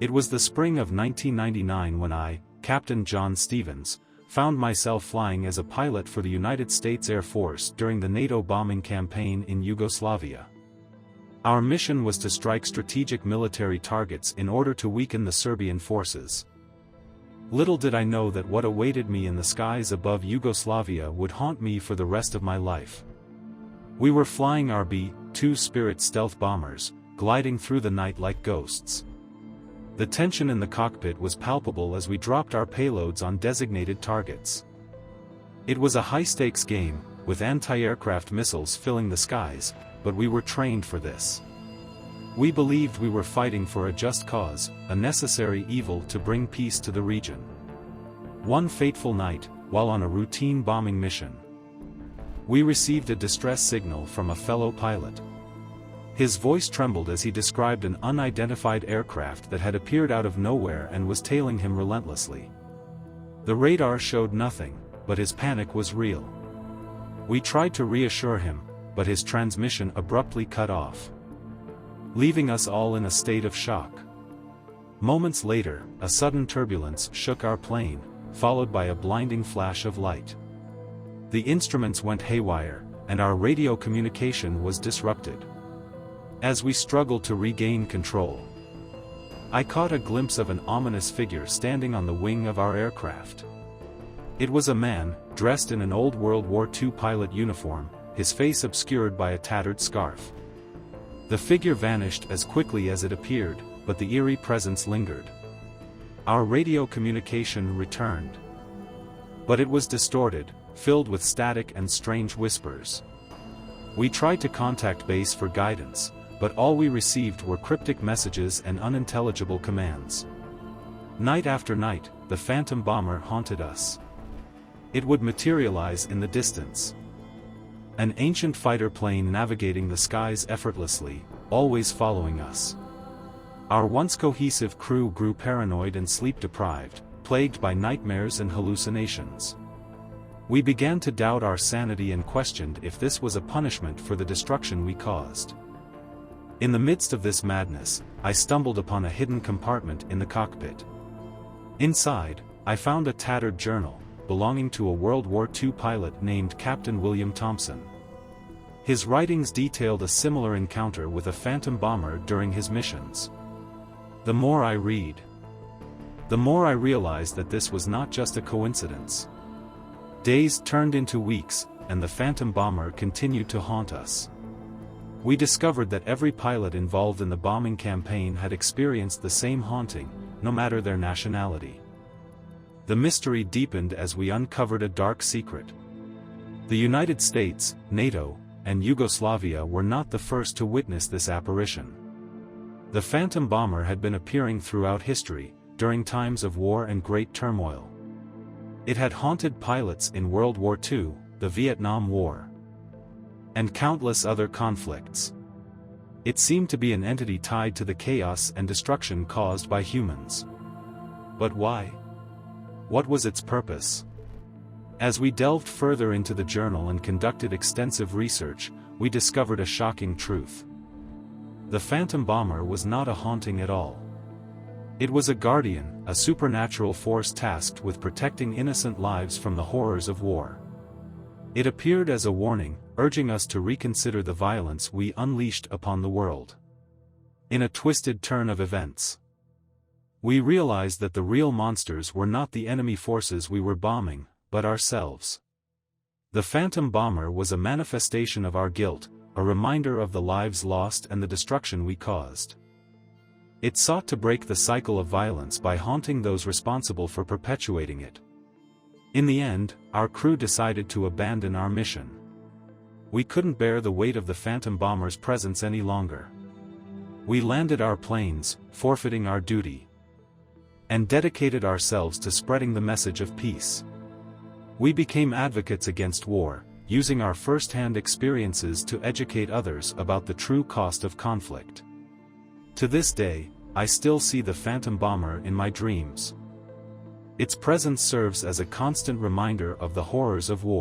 It was the spring of 1999 when I, Captain John Stevens, found myself flying as a pilot for the United States Air Force during the NATO bombing campaign in Yugoslavia. Our mission was to strike strategic military targets in order to weaken the Serbian forces. Little did I know that what awaited me in the skies above Yugoslavia would haunt me for the rest of my life. We were flying our B-2 Spirit stealth bombers, gliding through the night like ghosts. The tension in the cockpit was palpable as we dropped our payloads on designated targets. It was a high-stakes game, with anti-aircraft missiles filling the skies, but we were trained for this. We believed we were fighting for a just cause, a necessary evil to bring peace to the region. One fateful night, while on a routine bombing mission, we received a distress signal from a fellow pilot. His voice trembled as he described an unidentified aircraft that had appeared out of nowhere and was tailing him relentlessly. The radar showed nothing, but his panic was real. We tried to reassure him, but his transmission abruptly cut off, leaving us all in a state of shock. Moments later, a sudden turbulence shook our plane, followed by a blinding flash of light. The instruments went haywire, and our radio communication was disrupted. As we struggled to regain control, I caught a glimpse of an ominous figure standing on the wing of our aircraft. It was a man, dressed in an old World War II pilot uniform, his face obscured by a tattered scarf. The figure vanished as quickly as it appeared, but the eerie presence lingered. Our radio communication returned, but it was distorted, filled with static and strange whispers. We tried to contact base for guidance, but all we received were cryptic messages and unintelligible commands. Night after night, the phantom bomber haunted us. It would materialize in the distance. An ancient fighter plane navigating the skies effortlessly, always following us. Our once cohesive crew grew paranoid and sleep-deprived, plagued by nightmares and hallucinations. We began to doubt our sanity and questioned if this was a punishment for the destruction we caused. In the midst of this madness, I stumbled upon a hidden compartment in the cockpit. Inside, I found a tattered journal, belonging to a World War II pilot named Captain William Thompson. His writings detailed a similar encounter with a phantom bomber during his missions. The more I read, the more I realized that this was not just a coincidence. Days turned into weeks, and the phantom bomber continued to haunt us. We discovered that every pilot involved in the bombing campaign had experienced the same haunting, no matter their nationality. The mystery deepened as we uncovered a dark secret. The United States, NATO, and Yugoslavia were not the first to witness this apparition. The phantom bomber had been appearing throughout history, during times of war and great turmoil. It had haunted pilots in World War II, the Vietnam War, and countless other conflicts. It seemed to be an entity tied to the chaos and destruction caused by humans. But why? What was its purpose? As we delved further into the journal and conducted extensive research, we discovered a shocking truth. The phantom bomber was not a haunting at all. It was a guardian, a supernatural force tasked with protecting innocent lives from the horrors of war. It appeared as a warning, urging us to reconsider the violence we unleashed upon the world. In a twisted turn of events, we realized that the real monsters were not the enemy forces we were bombing, but ourselves. The phantom bomber was a manifestation of our guilt, a reminder of the lives lost and the destruction we caused. It sought to break the cycle of violence by haunting those responsible for perpetuating it. In the end, our crew decided to abandon our mission. We couldn't bear the weight of the phantom bomber's presence any longer. We landed our planes, forfeiting our duty, and dedicated ourselves to spreading the message of peace. We became advocates against war, using our first-hand experiences to educate others about the true cost of conflict. To this day, I still see the phantom bomber in my dreams. Its presence serves as a constant reminder of the horrors of war.